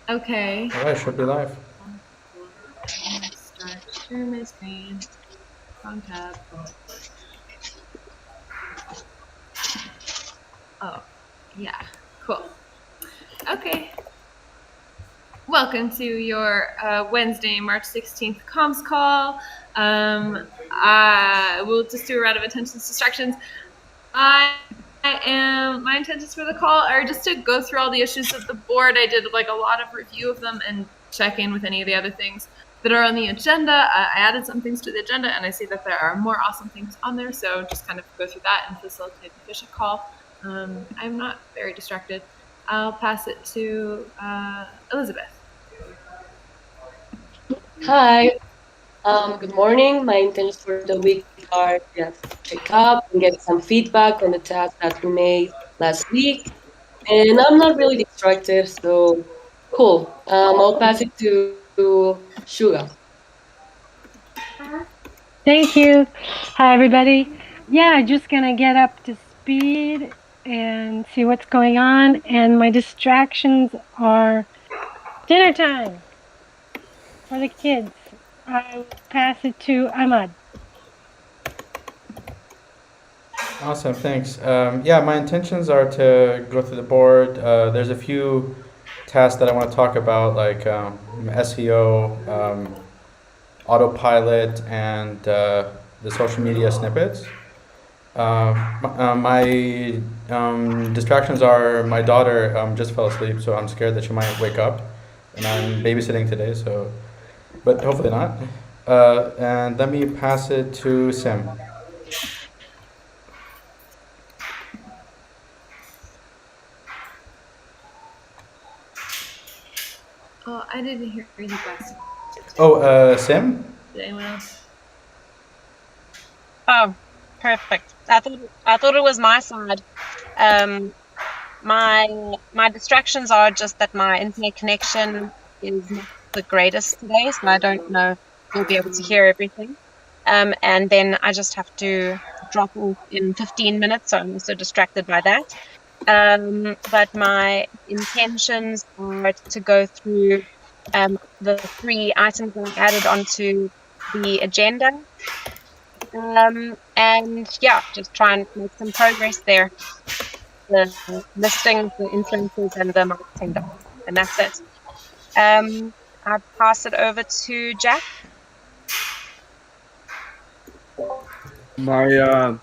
Okay. All right, should be live. Start share my screen. Wrong tab. Oh, yeah. Cool. Okay. Welcome to your Wednesday, March 16th comms call. We'll just do a round of intentions distractions. My intentions for the call are just to go through all the issues of the board. I did like a lot of review of them and check in with any of the other things that are on the agenda. I added some things to the agenda and I see that there are more awesome things on there. So just kind of go through that and facilitate an efficient call. I'm not very distracted. I'll pass it to Elizabeth. Hi. Good morning. My intentions for the week are just check up and get some feedback on the tasks that we made last week. And I'm not really distracted, so cool. I'll pass it to Suga. Thank you. Hi, everybody. Yeah, just gonna get up to speed and see what's going on. And my distractions are dinner time for the kids. I will pass it to Ahmad. Awesome, thanks. Yeah, my intentions are to go through the board. There's a few tasks that I want to talk about, like SEO, autopilot, and the social media snippets. My distractions are my daughter just fell asleep, so I'm scared that she might wake up, and I'm babysitting today, so but hopefully not. And let me pass it to Sim. Oh, I didn't hear you guys. Oh, Sim? Did anyone else? Oh, perfect. I thought it was my side. My distractions are just that my internet connection is not the greatest today, so I don't know if you'll be able to hear everything. And then I just have to drop off in 15 minutes, so I'm also distracted by that. But my intentions are to go through the 3 items that I added onto the agenda. And yeah, just try and make some progress there. The listings, the influencers, and the marketing docs, and that's it. I'll pass it over to Jack. My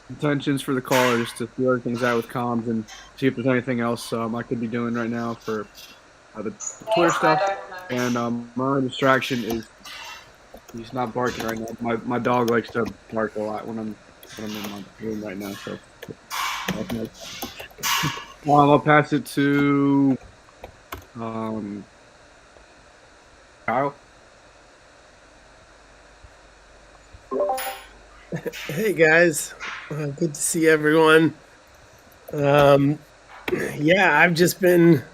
intentions for the call are just to figure things out with comms and see if there's anything else I could be doing right now for the Twitter stuff. And my only distraction is he's not barking right now. My dog likes to bark a lot when I'm in my room right now. So I'll pass it to Kyle. Hey guys, good to see everyone. Yeah, I've just been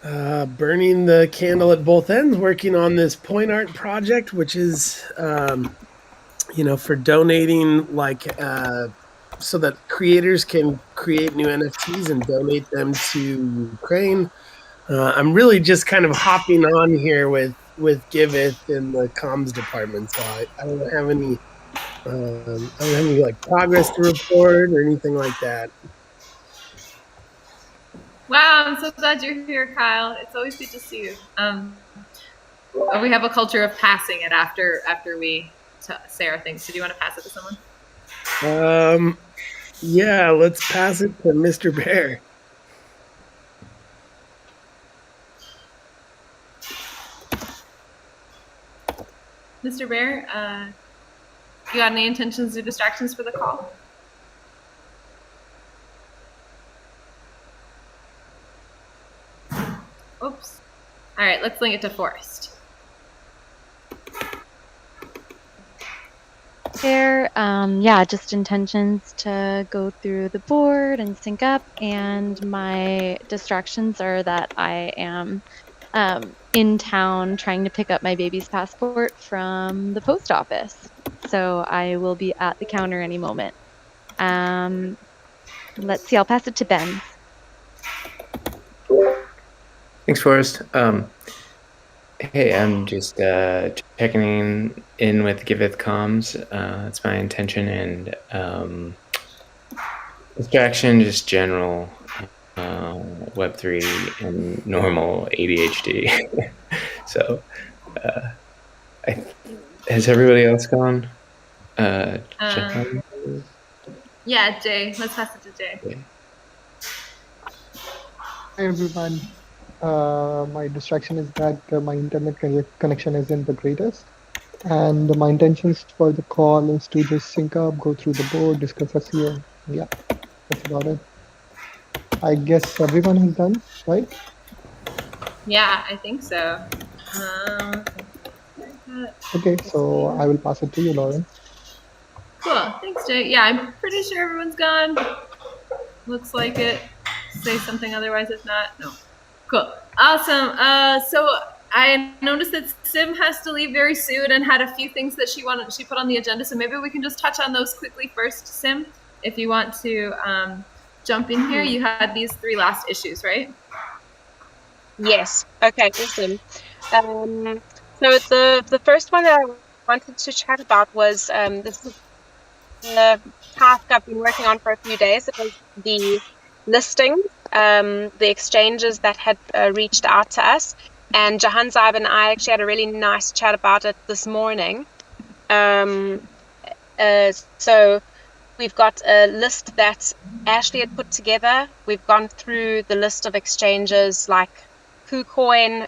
burning the candle at both ends, working on this point art project, which is, for donating, like, so that creators can create new NFTs and donate them to Ukraine. I'm really just kind of hopping on here with Giveth in the comms department, so I don't have any. I don't have any like progress to report or anything like that. Wow, I'm so glad you're here, Kyle. It's always good to see you. We have a culture of passing it after we say our things. So do you want to pass it to someone? Yeah, let's pass it to Mr. Bear. Mr. Bear, you got any intentions or distractions for the call? Oops. All right, let's link it to Forrest. There, yeah, just intentions to go through the board and sync up, and my distractions are that I am in town trying to pick up my baby's passport from the post office. So I will be at the counter any moment. Let's see, I'll pass it to Ben. Thanks, Forrest. Hey, I'm just checking in with Giveth comms. That's my intention, and distraction, just general Web3 and normal ADHD. So, has everybody else gone? Jahan? Yeah, Jay. Let's pass it to Jay. Okay. Hi everyone. My distraction is that my internet connection isn't the greatest, and my intentions for the call is to just sync up, go through the board, discuss SEO. Yeah, that's about it. I guess everyone has done, right? Yeah, I think so. Okay, so I will pass it to you, Lauren. Cool. Thanks, Jay. Yeah, I'm pretty sure everyone's gone. Looks like it. Say something otherwise if not. No. Cool. Awesome. So I noticed that Sim has to leave very soon and had a few things that she put on the agenda. So maybe we can just touch on those quickly first, Sim, if you want to jump in here. You had these 3 last issues, right? Yes. Okay, awesome. So the first one that I wanted to chat about was this is the task I've been working on for a few days. It was the listings, the exchanges that had reached out to us. And Jahan Zaib and I actually had a really nice chat about it this morning. So we've got a list that Ashley had put together. We've gone through the list of exchanges like KuCoin,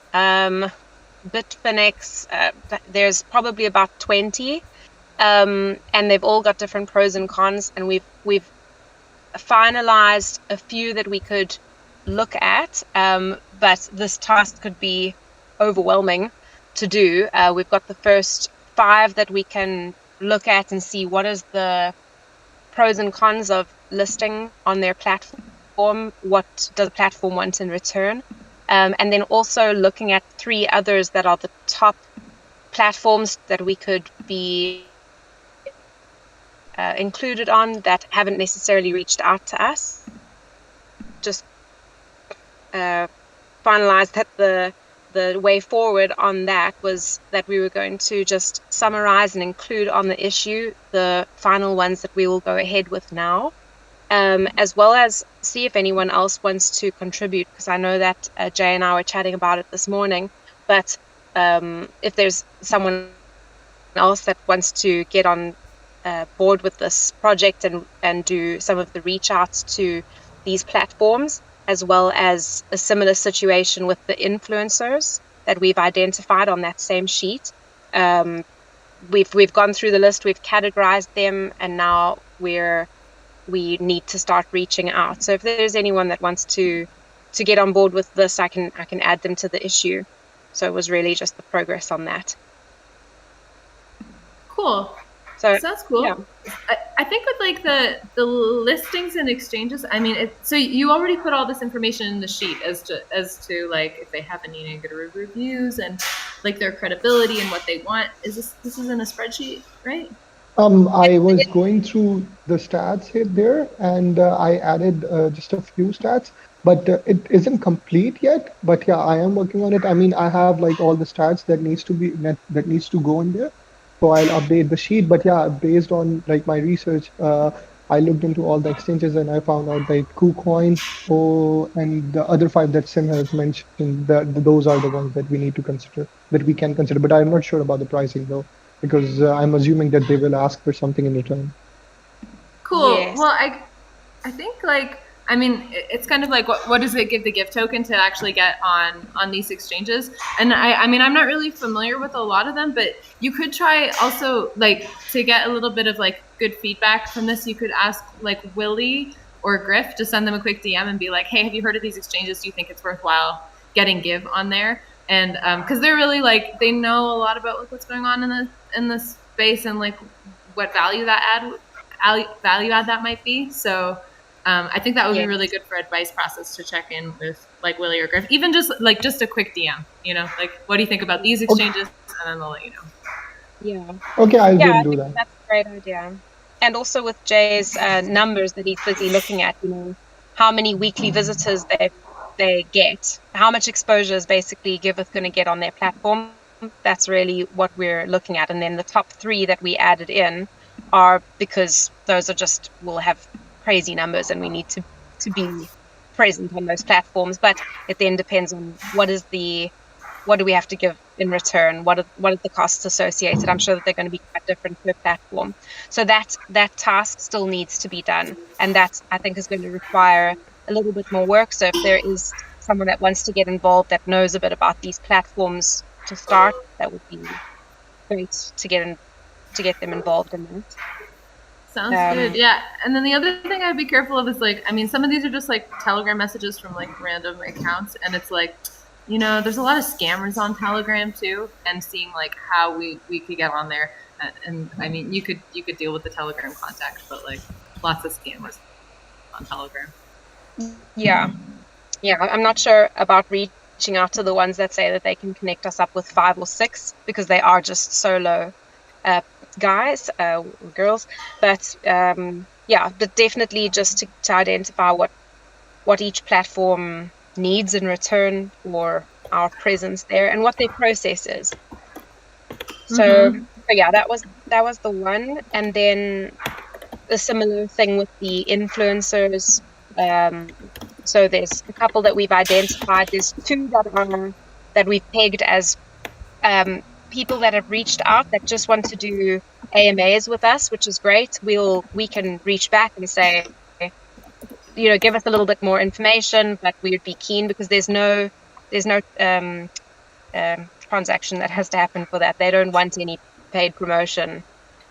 Bitfinex. There's probably about 20. And they've all got different pros and cons, and we've finalized a few that we could look at, but this task could be overwhelming to do. We've got the first 5 that we can look at and see what is the pros and cons of listing on their platform, what does the platform want in return, and then also looking at 3 others that are the top platforms that we could be included on that haven't necessarily reached out to us. Just finalized that the way forward on that was that we were going to just summarize and include on the issue the final ones that we will go ahead with now, as well as see if anyone else wants to contribute, because I know that Jay and I were chatting about it this morning, but if there's someone else that wants to get on board with this project and do some of the reach outs to these platforms, as well as a similar situation with the influencers that we've identified on that same sheet. We've gone through the list, we've categorized them, and now we need to start reaching out. So if there's anyone that wants to get on board with this, I can add them to the issue. So it was really just the progress on that. Cool. So sounds cool. Yeah. I think with like the listings and exchanges, I mean, so you already put all this information in the sheet as to like if they have any negative reviews and like their credibility and what they want. This is in a spreadsheet, right? I was going through the stats here there, and I added just a few stats, but it isn't complete yet. But yeah, I am working on it. I mean, I have like all the stats that needs to go in there. So I'll update the sheet, but yeah, based on like my research, I looked into all the exchanges and I found out that KuCoin, and the other 5 that Sim has mentioned, those are the ones that we need to consider, that we can consider. But I'm not sure about the pricing though, because I'm assuming that they will ask for something in return. Cool. Yes. Well, I think like, I mean, it's kind of like what does it give the gift token to actually get on these exchanges? And I mean, I'm not really familiar with a lot of them, but you could try also like to get a little bit of like good feedback from this. You could ask like Willie or Griff to send them a quick DM and be like, hey, have you heard of these exchanges? Do you think it's worthwhile getting Give on there? And because they're really like, they know a lot about like what's going on in the space and like what value add that might be. So I think that would be really good for advice process to check in with like Willie or Griff, even just a quick DM, you know, like what do you think about these exchanges, and then they'll let you know. Yeah. Okay, I'll I do think that. that's a great idea. And also with Jay's numbers that he's busy looking at, you know, how many weekly visitors they've they get. How much exposure is basically Giveth going to get on their platform? That's really what we're looking at. And then the top 3 that we added in are because those are just, will have crazy numbers and we need to be present on those platforms. But it then depends on what do we have to give in return? What are the costs associated? I'm sure that they're going to be quite different per platform. So that task still needs to be done. And that, I think, is going to require a little bit more work. So if there is someone that wants to get involved that knows a bit about these platforms to start, that would be great to get them involved in that. Sounds good. Yeah. And then the other thing I'd be careful of is like, I mean, some of these are just like Telegram messages from like random accounts, and it's like, you know, there's a lot of scammers on Telegram too, and seeing like how we could get on there. And I mean, you could deal with the Telegram contact, but like lots of scammers on Telegram. Yeah. I'm not sure about reaching out to the ones that say that they can connect us up with 5 or 6, because they are just solo guys, girls. But but definitely just to identify what each platform needs in return for our presence there and what their process is. So yeah, that was the one. And then a similar thing with the influencers. So there's a couple that we've identified. There's 2 that we've pegged as people that have reached out that just want to do AMAs with us, which is great. We can reach back and say, you know, give us a little bit more information, but we would be keen, because there's no transaction that has to happen for that. They don't want any paid promotion.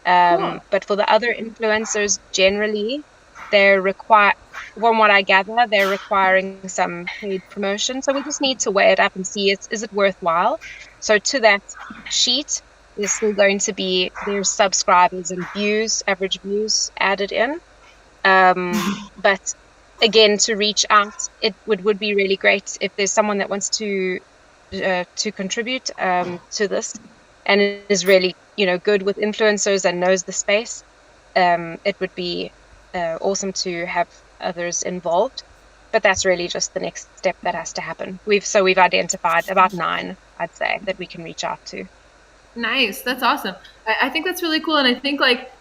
Cool. But for the other influencers, generally, from what I gather, they're requiring some paid promotion. So we just need to weigh it up and see, is it worthwhile? So to that sheet, there's still going to be their subscribers and views, average views added in. But again, to reach out, it would be really great if there's someone that wants to contribute to this and is really, you know, good with influencers and knows the space. It would be awesome to have others involved, but that's really just the next step that has to happen. We've identified about 9, I'd say, that we can reach out to. Nice. That's awesome. I think that's really cool. And I think like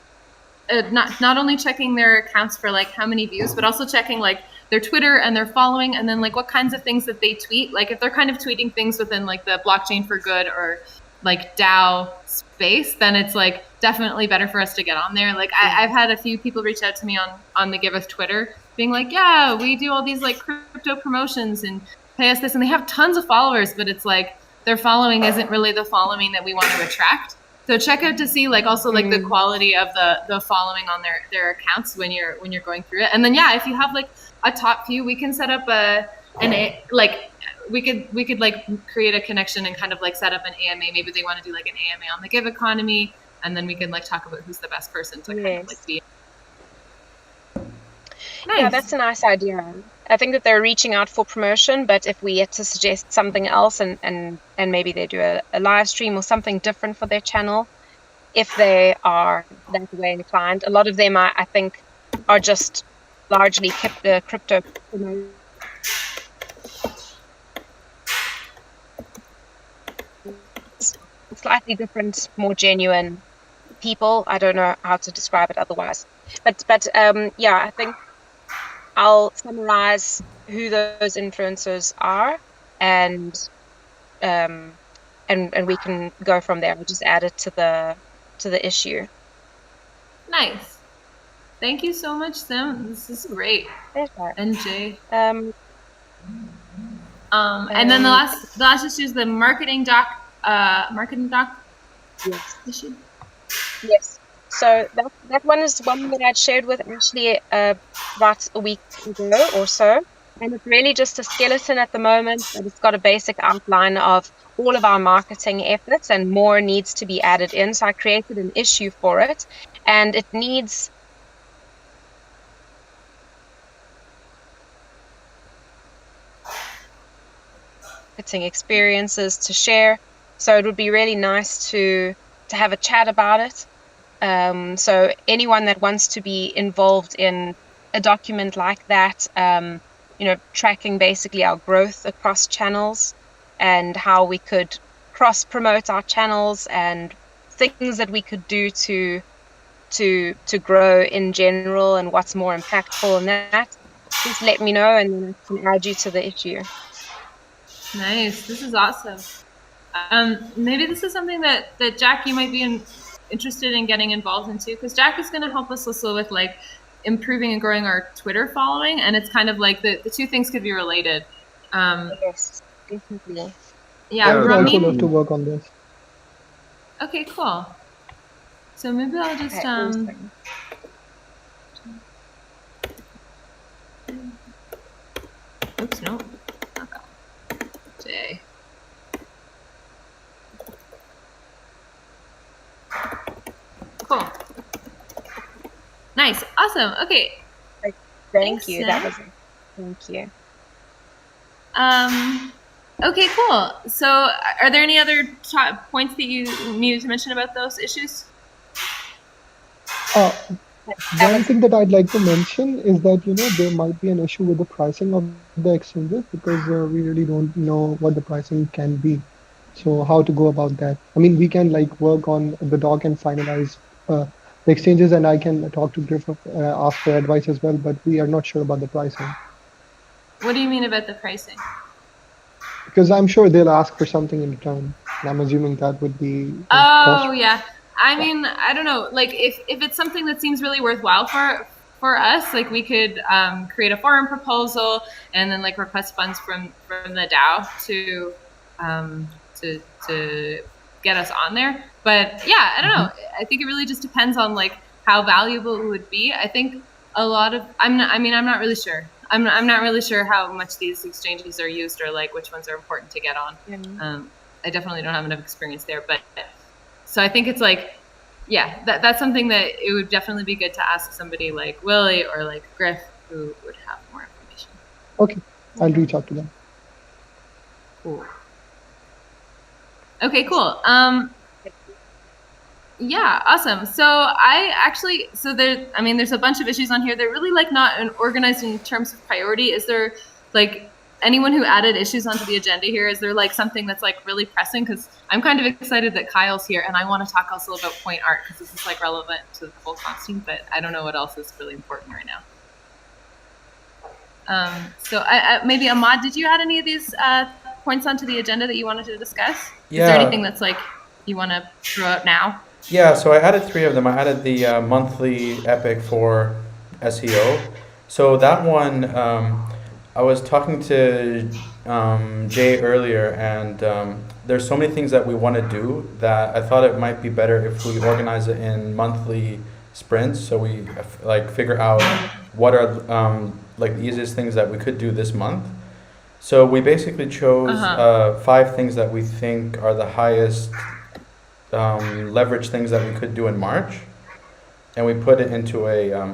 not only checking their accounts for like how many views, but also checking like their Twitter and their following, and then like what kinds of things that they tweet. Like if they're kind of tweeting things within like the blockchain for good or like DAO space, then it's like definitely better for us to get on there. Like I've had a few people reach out to me on the Giveth Twitter being like, yeah, we do all these like crypto promotions and pay us this, and they have tons of followers, but it's like their following isn't really the following that we want to attract. So check out to see like also like the quality of the following on their accounts when you're going through it. And then yeah, if you have like a top few, we can set up we could like create a connection and kind of like set up an AMA. Maybe they want to do like an AMA on the Give economy, and then we can like talk about who's the best person to kind of like be. Nice. Yeah, that's a nice idea. I think that they're reaching out for promotion, but if we had to suggest something else and maybe they do a live stream or something different for their channel, if they are that way inclined. A lot of them I think are just largely crypto promotion. Slightly different, more genuine people. I don't know how to describe it otherwise. But yeah, I think I'll summarize who those influencers are, and we can go from there. We'll just add it to the issue. Nice. Thank you so much, Sim. This is great. And Jay. And then the last issue is the marketing doc. Yes. Issue. Yes. So that one is one that I'd shared with Ashley about a week ago or so. And it's really just a skeleton at the moment, but it's got a basic outline of all of our marketing efforts, and more needs to be added in. So I created an issue for it, and it needs marketing experiences to share. So it would be really nice to have a chat about it. So anyone that wants to be involved in a document like that, tracking basically our growth across channels and how we could cross promote our channels and things that we could do to grow in general and what's more impactful in that. Just let me know and then I can add you to the issue. Nice. This is awesome. Maybe this is something that Jack, you might be interested in getting involved in too, because Jack is going to help us also with like improving and growing our Twitter following, and it's kind of like the two things could be related. Yes, definitely. Yeah, I would also Ramin. love to work on this. Okay, cool. So maybe I'll just oops, no. Not that one. J. Cool. Nice. Awesome. Okay. Thank you. That was it. Thank you. Okay, cool. So are there any other points that you needed to mention about those issues? One thing that I'd like to mention is that there might be an issue with the pricing of the exchanges because we really don't know what the pricing can be. So how to go about that? I mean, we can like work on the doc and finalize the exchanges, and I can talk to Griffith, ask for advice as well, but we are not sure about the pricing. What do you mean about the pricing? Because I'm sure they'll ask for something in return, and I'm assuming that would be. Oh, yeah. I mean, I don't know. Like, if it's something that seems really worthwhile for us, like we could create a forum proposal and then like request funds from the DAO to get us on there. But yeah, I don't know. I think it really just depends on like how valuable it would be. I think a lot of I'm not really sure. I'm not really sure how much these exchanges are used or like which ones are important to get on. I definitely don't have enough experience there, but so I think it's like, yeah, that's something that it would definitely be good to ask somebody like Willie or like Griff who would have more information. Okay, I'll reach out to them. Cool. Okay, cool. Yeah, awesome. So there's a bunch of issues on here. They're really like not organized in terms of priority. Is there like anyone who added issues onto the agenda here? Is there like something that's like really pressing? Because I'm kind of excited that Kyle's here, and I want to talk also about point art because this is like relevant to the whole costume, but I don't know what else is really important right now. So maybe Ahmad, did you add any of these points onto the agenda that you wanted to discuss? Yeah. Is there anything that's like you want to throw out now? Yeah, so I added 3 of them. I added the monthly epic for SEO. So that one, I was talking to Jay earlier, and there's so many things that we want to do that I thought it might be better if we organize it in monthly sprints. So we like figure out what are like the easiest things that we could do this month. So we basically chose 5 things that we think are the highest leverage things that we could do in March, and we put it into a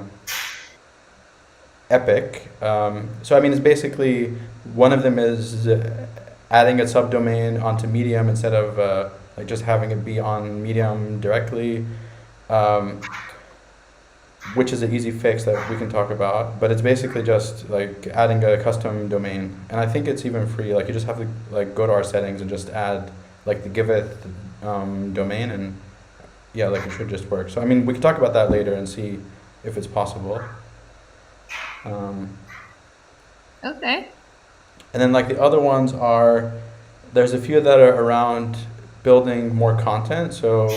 epic. So I mean, it's basically one of them is adding a subdomain onto Medium instead of like just having it be on Medium directly, which is an easy fix that we can talk about. But it's basically just like adding a custom domain, and I think it's even free. Like you just have to like go to our settings and just add like the Giveth domain, and yeah, like it should just work. So I mean, we can talk about that later and see if it's possible. Okay. And then like the other ones are, there's a few that are around building more content. So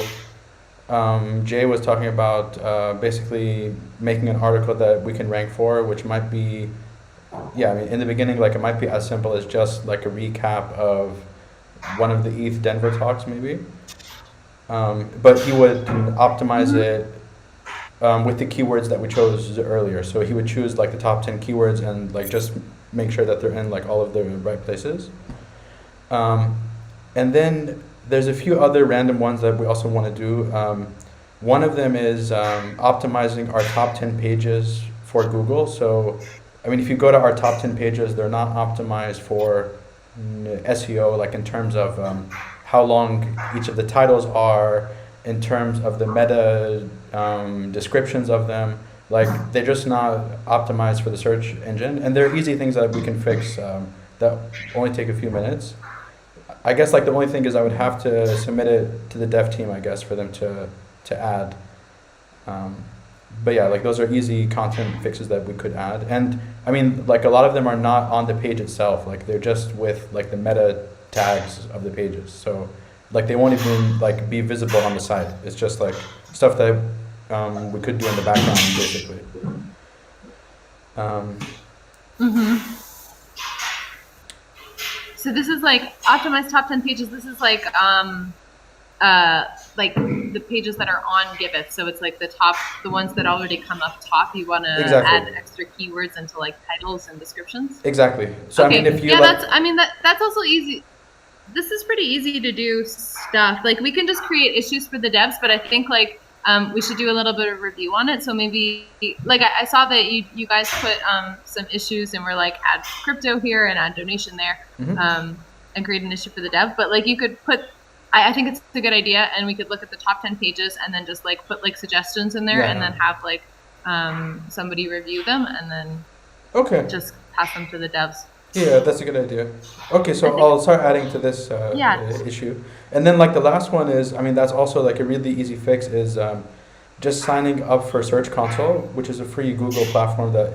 Jay was talking about basically making an article that we can rank for, which might be, yeah, I mean, in the beginning, like it might be as simple as just like a recap of one of the ETH Denver talks maybe. But he would optimize it with the keywords that we chose earlier. So he would choose like the top 10 keywords and like just make sure that they're in like all of the right places. And then there's a few other random ones that we also want to do. One of them is optimizing our top 10 pages for Google. So, I mean, if you go to our top 10 pages, they're not optimized for SEO, like in terms of how long each of the titles are, in terms of the meta descriptions of them. Like they're just not optimized for the search engine, and they're easy things that we can fix that only take a few minutes. I guess like the only thing is I would have to submit it to the dev team, I guess, for them to add. Um, but yeah, like those are easy content fixes that we could add, and I mean like a lot of them are not on the page itself. Like they're just with like the meta tags of the pages, so like they won't even like be visible on the site. It's just like stuff that we could do in the background basically. So this is like optimized top 10 pages. This is like the pages that are on Giveth. So it's like the ones that already come up top. You want to add extra keywords into like titles and descriptions. Exactly. So okay. I mean, if you that's also easy. This is pretty easy to do stuff. Like we can just create issues for the devs, but I think like we should do a little bit of review on it. So maybe like I saw that you guys put some issues and were like add crypto here and add donation there, and create an issue for the dev. But like you could put, I think it's a good idea, and we could look at the top 10 pages and then just like put like suggestions in there, and then have like somebody review them and then just pass them to the devs. Yeah, that's a good idea. Okay, so I'll start adding to this issue. And then like the last one is, I mean, that's also like a really easy fix is just signing up for Search Console, which is a free Google platform that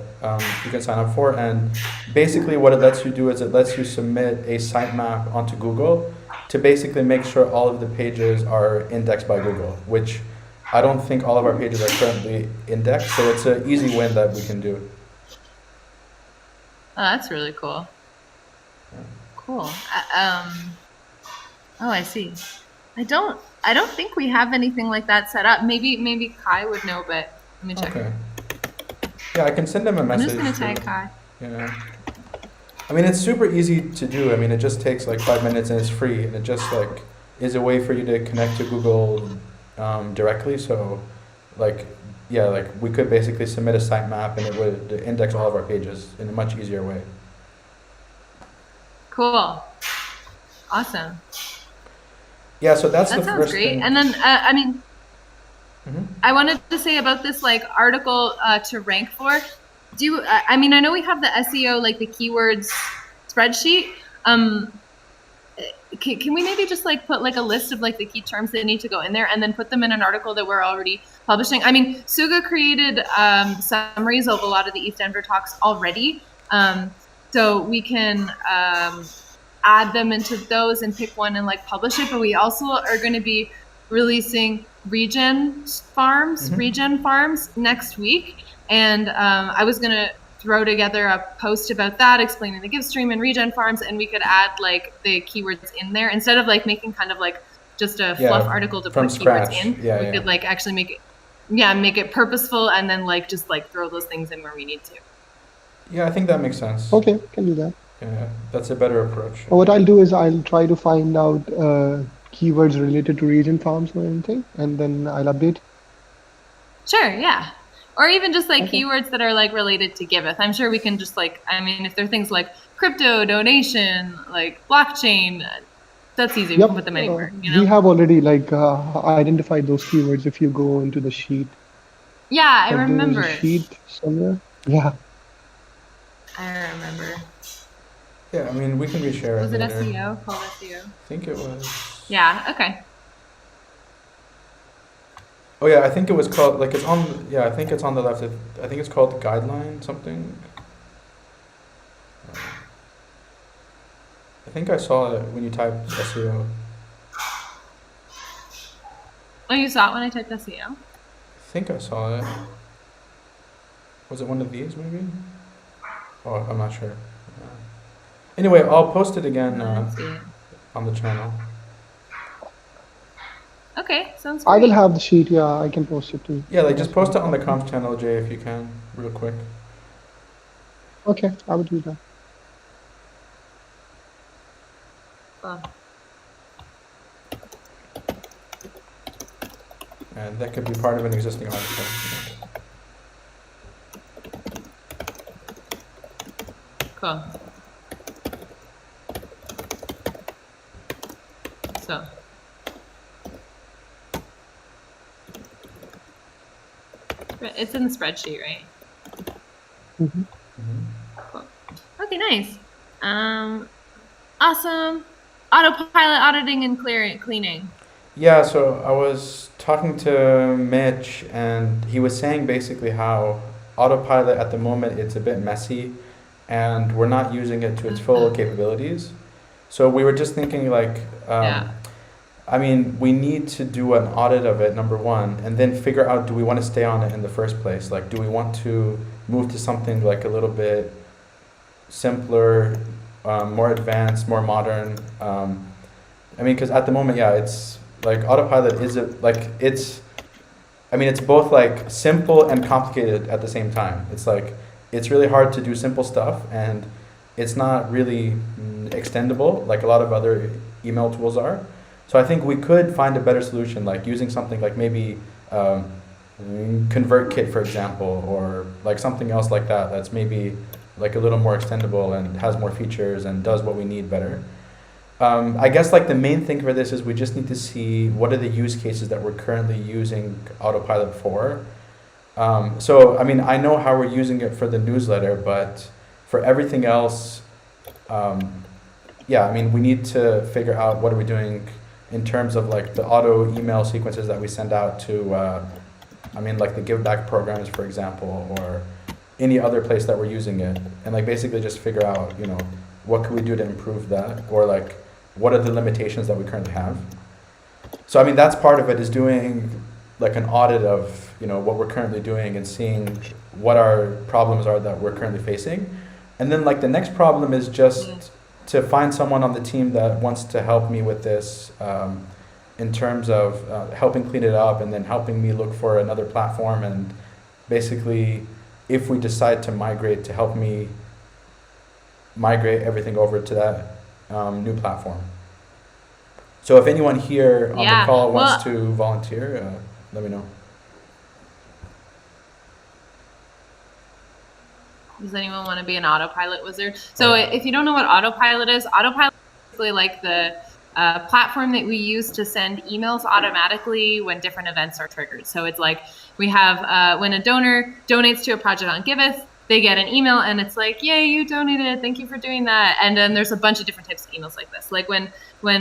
you can sign up for. And basically what it lets you do is it lets you submit a sitemap onto Google to basically make sure all of the pages are indexed by Google, which I don't think all of our pages are currently indexed. So it's an easy win that we can do. Oh, that's really cool. Cool. I see. I don't think we have anything like that set up. Maybe Kai would know, but let me check. Okay. Yeah, I can send him a message. I'm just gonna tag Kai. Yeah. I mean, it's super easy to do. I mean, it just takes like 5 minutes and it's free, and it just like is a way for you to connect to Google directly. So, like. Yeah, like we could basically submit a sitemap and it would index all of our pages in a much easier way. Cool. Awesome. Yeah, so that sounds great. Thing. And then, I mean, I wanted to say about this like article to rank for. I mean, I know we have the SEO, like the keywords spreadsheet. Can we maybe just like put like a list of like the key terms that need to go in there and then put them in an article that we're already publishing? I mean, Suga created summaries of a lot of the East Denver talks already. So we can add them into those and pick one and like publish it. But we also are going to be releasing regen farms next week. And I was going to throw together a post about that, explaining the Givestream and regen farms, and we could add like the keywords in there instead of like making kind of like just a fluff article to put keywords in. We could like actually make it purposeful and then like just like throw those things in where we need to. Yeah, I think that makes sense. Okay, can do that. Yeah, that's a better approach. What I'll do is I'll try to find out keywords related to regen farms or anything, and then I'll update. Sure, yeah. Or even just like keywords that are like related to Giveth. I'm sure we can just like, I mean, if there are things like crypto, donation, like blockchain, that's easy. We can put them anywhere. You know? We have already like identified those keywords if you go into the sheet. Yeah, I remember. There's a sheet somewhere. Yeah. I remember. Yeah, I mean, we can reshare it. Was it SEO? Called SEO? I think it was. Yeah, okay. Oh yeah, I think it was called, like it's on, yeah, I think it's on the left. I think it's called guideline something. I think I saw it when you typed SEO. Oh, you saw it when I typed SEO? I think I saw it. Was it one of these maybe? Oh, I'm not sure. Anyway, I'll post it again on the channel. Okay, sounds great. I will have the sheet, yeah, I can post it too. Yeah, like just post it on the comms channel, Jay, if you can, real quick. Okay, I will do that. And that could be part of an existing article. Cool. So. It's in the spreadsheet, right? Mhm. Cool. Okay, nice. Awesome. Autopilot auditing and cleaning. Yeah, so I was talking to Mitch, and he was saying basically how autopilot at the moment it's a bit messy, and we're not using it to its full capabilities. So we were just thinking like, Yeah. I mean, we need to do an audit of it, number one, and then figure out, do we want to stay on it in the first place? Like, do we want to move to something like a little bit simpler, more advanced, more modern? I mean, because at the moment, yeah, it's like autopilot is I mean, it's both like simple and complicated at the same time. It's like, it's really hard to do simple stuff, and it's not really extendable like a lot of other email tools are. So I think we could find a better solution, like using something like maybe ConvertKit, for example, or like something else like that that's maybe like a little more extendable and has more features and does what we need better. I guess like the main thing for this is we just need to see what are the use cases that we're currently using autopilot for. So I mean, I know how we're using it for the newsletter, but for everything else, yeah, I mean, we need to figure out what are we doing in terms of like the auto email sequences that we send out to, I mean, like the give back programs, for example, or any other place that we're using it, and like basically just figure out, you know, what can we do to improve that, or like what are the limitations that we currently have. So I mean, that's part of it, is doing like an audit of, you know, what we're currently doing and seeing what our problems are that we're currently facing. And then like the next problem is just to find someone on the team that wants to help me with this, in terms of helping clean it up and then helping me look for another platform, and basically if we decide to migrate, to help me migrate everything over to that new platform. So if anyone here on the call wants to volunteer, let me know. Does anyone want to be an autopilot wizard? So if you don't know what autopilot is basically like the platform that we use to send emails automatically when different events are triggered. So it's like we have when a donor donates to a project on Giveth, they get an email and it's like, yay, you donated, thank you for doing that. And then there's a bunch of different types of emails like this. Like when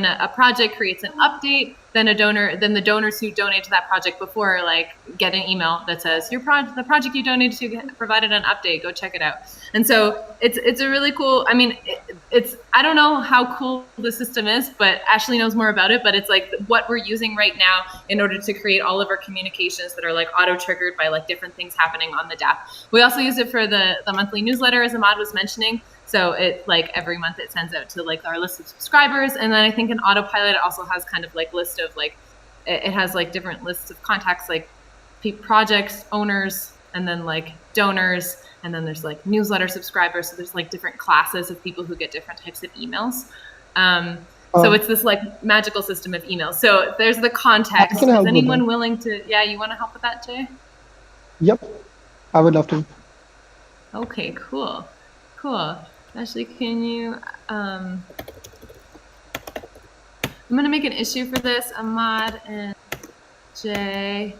a project creates an update, then the donors who donate to that project before like get an email that says the project you donated to provided an update, go check it out. And so it's a really cool, I mean, I don't know how cool the system is, but Ashley knows more about it, but it's like what we're using right now in order to create all of our communications that are like auto triggered by like different things happening on the DApp. We also use it for the monthly newsletter, as Ahmad was mentioning. So it like every month it sends out to like our list of subscribers. And then I think in autopilot, it also has kind of like list of like, it has like different lists of contacts, like projects, owners, and then like donors. And then there's like newsletter subscribers. So there's like different classes of people who get different types of emails. So it's this like magical system of emails. So there's the context. Is anyone willing to, you want to help with that, Jay? Yep, I would love to. Okay, cool. Ashley, can you, I'm going to make an issue for this, Ahmad and Jay.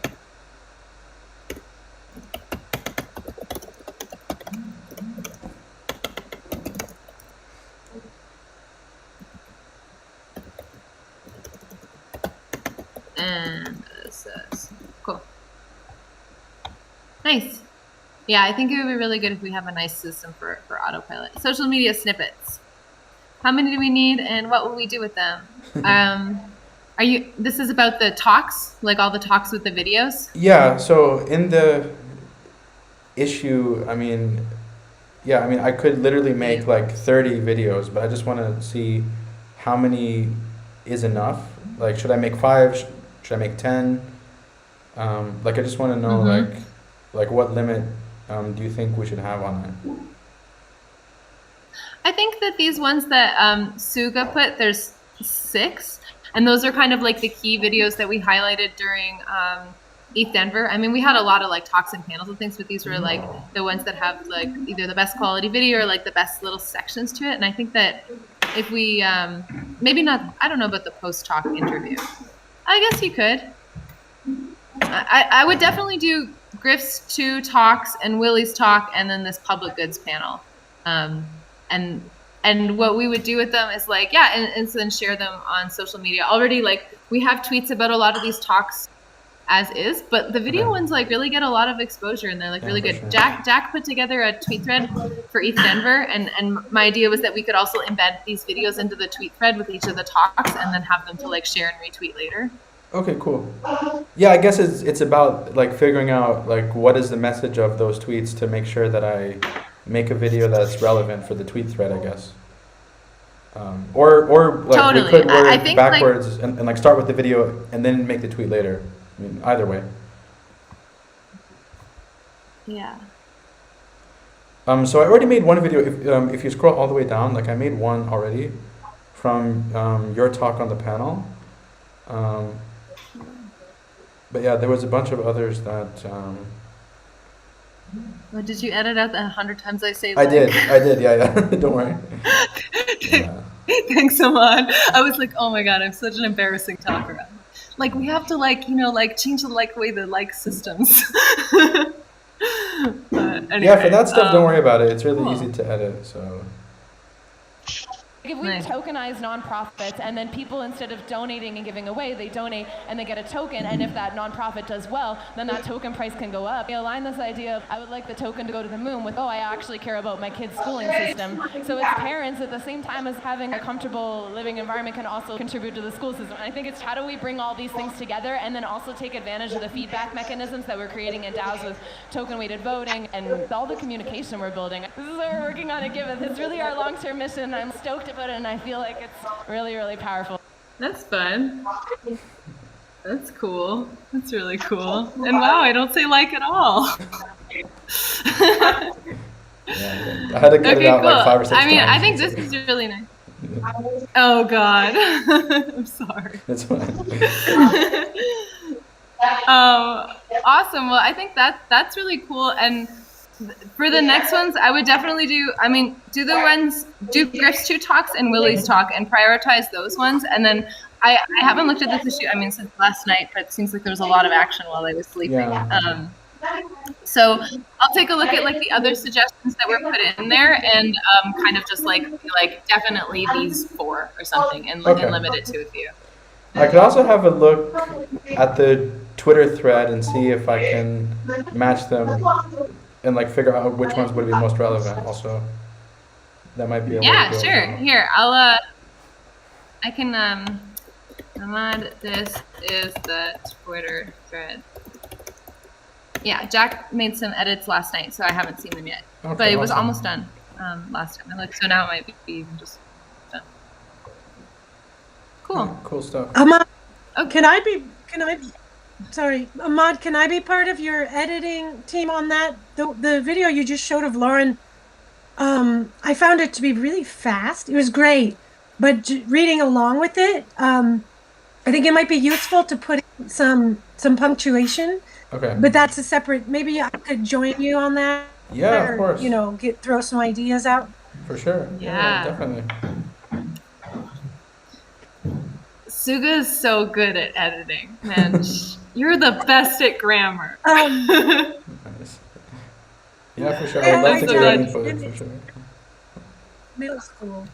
And this is cool. Nice. Yeah, I think it would be really good if we have a nice system for autopilot. Social media snippets. How many do we need, and what will we do with them? This is about the talks, like all the talks with the videos? Yeah, so in the issue, I mean, I could literally make like 30 videos, but I just want to see how many is enough. Like, should I make 5? Should I make 10? Like, I just want to know, like what limit do you think we should have on it? I think that these ones that Suga put, there's 6, and those are kind of like the key videos that we highlighted during ETH Denver. I mean, we had a lot of like talks and panels and things, but these were like the ones that have like either the best quality video or like the best little sections to it. And I think that if we, maybe not, I don't know about the post-talk interview. I guess you could. I would definitely do Griff's 2 talks and Willie's talk, and then this public goods panel. And what we would do with them is like, and then share them on social media. Already, like, we have tweets about a lot of these talks as is, but the video ones like really get a lot of exposure, and they're like really good. Sure. Jack put together a tweet thread for ETH Denver, and my idea was that we could also embed these videos into the tweet thread with each of the talks, and then have them to like share and retweet later. Okay, cool. Yeah, I guess it's about like figuring out like what is the message of those tweets to make sure that I make a video that's relevant for the tweet thread, I guess. Or like Totally. we could work I think, backwards and like start with the video and then make the tweet later. I mean, either way. Yeah. So I already made one video. If you scroll all the way down, like I made one already from your talk on the panel. But yeah, there was a bunch of others that. Well, did you edit out the 100 times I say? I did. Yeah. Don't worry. Yeah. Thanks, Ahmad. I was like, oh my god, I'm such an embarrassing talker. Like, we have to change the way the systems. But anyway, Yeah, for that stuff, don't worry about it. It's really easy to edit. So. If we tokenize nonprofits, and then people, instead of donating and giving away, they donate and they get a token, and if that nonprofit does well, then that token price can go up. We align this idea of, I would like the token to go to the moon with, I actually care about my kid's schooling system. So as parents, at the same time as having a comfortable living environment, can also contribute to the school system. And I think it's how do we bring all these things together and then also take advantage of the feedback mechanisms that we're creating in DAOs with token-weighted voting and all the communication we're building. This is what we're working on at Giveth. It's really our long-term mission. I'm stoked about it, and I feel like it's really, really powerful. That's fun. That's cool. That's really cool. And wow, I don't say at all. Yeah, I had to cut it out like 5 or 6 times. I mean, I think this is really nice. Oh God, I'm sorry. That's fine. Awesome. Well, I think that's really cool. And for the next ones, I would definitely do Griff's 2 talks and Willie's talk and prioritize those ones. And then I haven't looked at this issue, since last night, but it seems like there was a lot of action while I was sleeping. Yeah. So I'll take a look at the other suggestions that were put in there and kind of just definitely these 4 or something and limit it to a few. I could also have a look at the Twitter thread and see if I can match them and figure out which ones would be most relevant. Also, that might be a way to go. Sure. Here, I can Ahmad, this is the Twitter thread. Yeah, Jack made some edits last night, so I haven't seen them yet. Okay, but it was almost done last time. So now it might be even just done. Cool. Yeah, cool stuff. Ahmad, Ahmad, can I be part of your editing team on that? The video you just showed of Lauren, I found it to be really fast. It was great, but reading along with it, I think it might be useful to put in some punctuation. Okay. But that's a separate. Maybe I could join you on that. Yeah, or, of course. Throw some ideas out. For sure. Yeah, definitely. Suga's so good at editing, man. You're the best at grammar. Nice. Yeah, for sure. I'd love to get input, for sure. Middle school.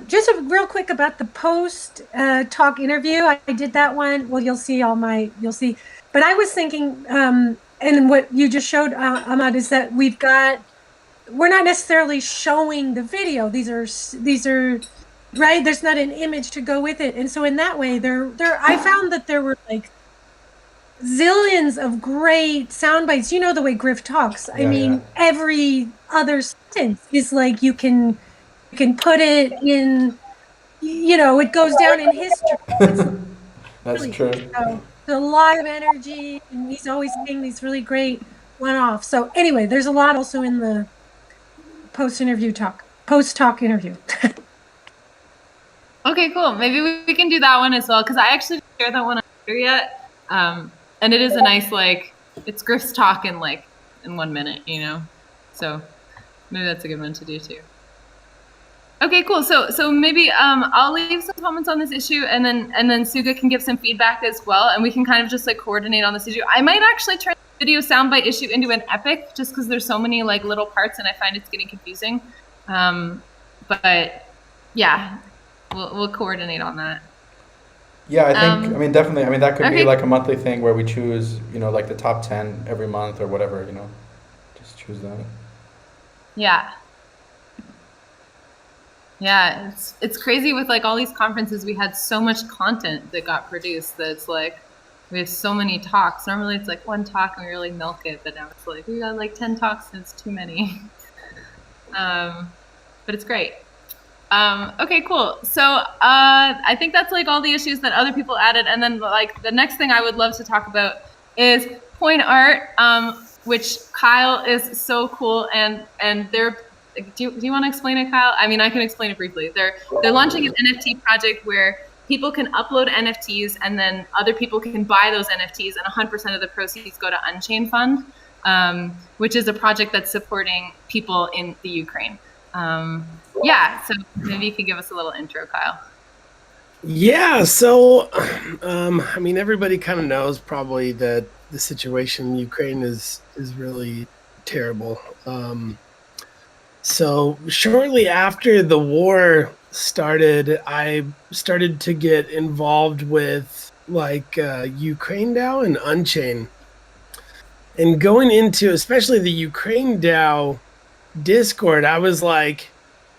Just real quick about the post talk interview. I did that one. Well, you'll see. But I was thinking, and what you just showed, Ahmad, is that we're not necessarily showing the video. These are right. There's not an image to go with it, and so in that way, I found that there were zillions of great sound bites. You know the way Griff talks. I mean, every other sentence is you can put it in. It goes down in history. That's true. A lot of energy, and he's always saying these really great one-offs. So anyway, there's a lot also in the post-talk interview. Okay, cool. Maybe we can do that one as well, because I actually didn't share that one on Twitter yet. And it is a nice, it's Griff's talk in 1 minute, So maybe that's a good one to do too. Okay, cool. So maybe I'll leave some comments on this issue, and then Suga can give some feedback as well, and we can kind of just like coordinate on this issue. I might actually turn the video soundbite issue into an epic, just because there's so many like little parts, and I find it's getting confusing. But yeah, we'll coordinate on that. Yeah, I think, I mean, definitely. I mean, that could be Okay. like a monthly thing where we choose, you know, like the top 10 every month or whatever, you know, just choose that. Yeah. Yeah, it's crazy with like all these conferences. We had so much content that got produced that it's like we have so many talks. Normally it's like one talk and we really milk it, but now it's like we got like 10 talks and it's too many. But it's great. Okay, cool. So I think that's like all the issues that other people added, and then like the next thing I would love to talk about is point art, which Kyle is so cool, and they're. Do you want to explain it, Kyle? I mean, I can explain it briefly. They're launching an NFT project where people can upload NFTs, and then other people can buy those NFTs, and 100% of the proceeds go to Unchained Fund, which is a project that's supporting people in the Ukraine. Yeah, so maybe you could give us a little intro, Kyle. Yeah, so I mean, everybody kind of knows probably that the situation in Ukraine is really terrible. So shortly after the war started, I started to get involved with like Ukraine DAO and Unchain. And going into especially the Ukraine DAO Discord, I was like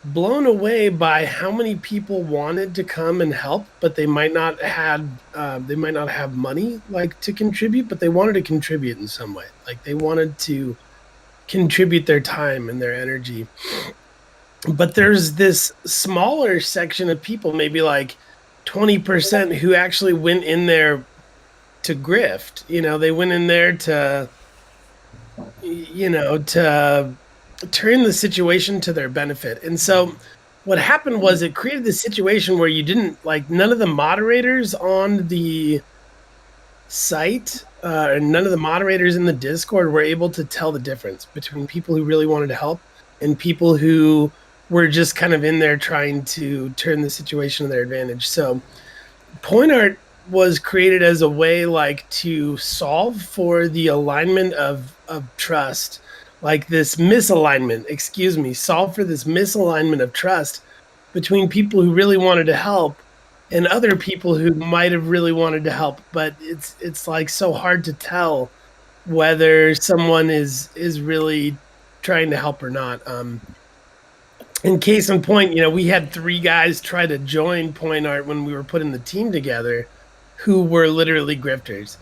blown away by how many people wanted to come and help, but they might not have money like to contribute, but they wanted to contribute in some way. Like they wanted to contribute their time and their energy. But there's this smaller section of people, maybe like 20%, who actually went in there to grift. You know, they went in there to, you know, to turn the situation to their benefit. And so what happened was it created this situation where you didn't like none of the moderators on the site and none of the moderators in the Discord were able to tell the difference between people who really wanted to help and people who were just kind of in there trying to turn the situation to their advantage. So point art was created as a way like to solve for the alignment of trust, like this misalignment, solve for this misalignment of trust between people who really wanted to help and other people who might have really wanted to help, but it's like so hard to tell whether someone is really trying to help or not. In case in point, you know, we had 3 guys try to join point art when we were putting the team together who were literally grifters.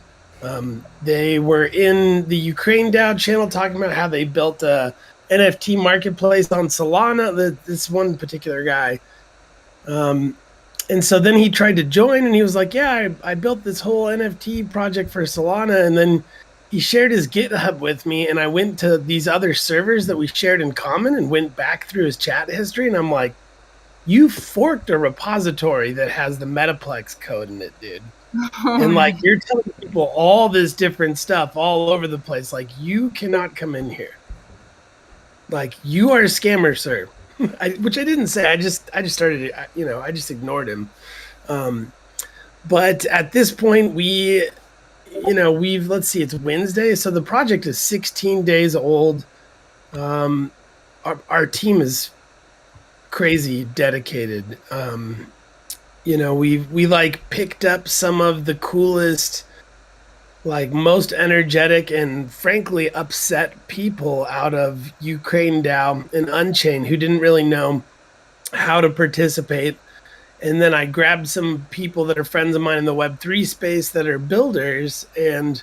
They were in the Ukraine DAO channel talking about how they built a NFT marketplace on Solana, this one particular guy. And so then he tried to join and he was like, yeah, I built this whole NFT project for Solana. And then he shared his GitHub with me, and I went to these other servers that we shared in common and went back through his chat history. And I'm like, you forked a repository that has the Metaplex code in it, dude. And like, you're telling people all this different stuff all over the place. Like, you cannot come in here. Like, you are a scammer, sir. Which I didn't say. I just started, you know, I just ignored him. But at this point, let's see, it's Wednesday. So the project is 16 days old. Our team is crazy dedicated. You know, we like picked up some of the coolest, like most energetic and frankly upset people out of Ukraine DAO and Unchained who didn't really know how to participate. And then I grabbed some people that are friends of mine in the Web3 space that are builders. And